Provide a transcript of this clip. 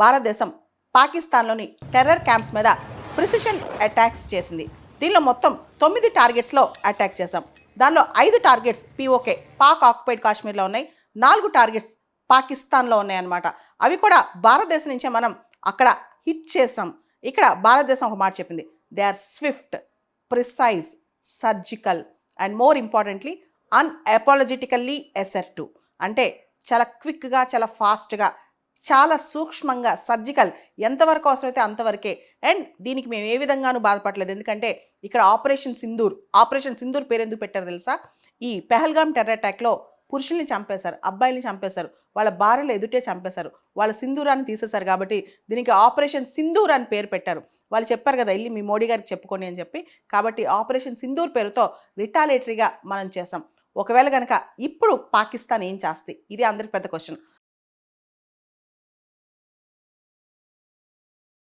భారతదేశం పాకిస్తాన్లోని terror camps మీద ప్రిసిషన్ అటాక్స్ చేసింది. దీనిలో మొత్తం 9 టార్గెట్స్లో అటాక్ చేశాం. దానిలో 5 టార్గెట్స్ పీఓకే పాక్ ఆక్యుపైడ్ కాశ్మీర్లో ఉన్నాయి, 4 టార్గెట్స్ పాకిస్తాన్లో ఉన్నాయన్నమాట. అవి కూడా భారతదేశం నుంచే మనం అక్కడ హిట్ చేసాం. ఇక్కడ భారతదేశం ఒక మాట చెప్పింది, they are swift, precise, surgical and more importantly unapologetically assertive. అంటే చాలా క్విక్గా, చాలా ఫాస్ట్గా, చాలా సూక్ష్మంగా, సర్జికల్, ఎంతవరకు అవసరమైతే అంతవరకే. అండ్ దీనికి మేము ఏ విధంగానూ బాధపడలేదు. ఎందుకంటే ఇక్కడ ఆపరేషన్ సింధూర్ పేరు ఎందుకు పెట్టారు తెలుసా? ఈ పెహల్గామ్ టెర్రర్ అటాక్లో పురుషుల్ని చంపేశారు, అబ్బాయిల్ని చంపేశారు, వాళ్ళ భార్యలు ఎదుటే చంపేశారు, వాళ్ళ సింధూరాన్ని తీసేశారు. కాబట్టి దీనికి ఆపరేషన్ సింధూర్ అని పేరు పెట్టారు. వాళ్ళు చెప్పారు కదా, వెళ్ళి మీ మోడీ గారికి చెప్పుకొని అని చెప్పి. కాబట్టి ఆపరేషన్ సింధూర్ పేరుతో రిటాలియేటరీగా మనం చేసాం. ఒకవేళ కనుక ఇప్పుడు పాకిస్తాన్ ఏం చేస్తే, ఇది అందరికి పెద్ద క్వశ్చన్.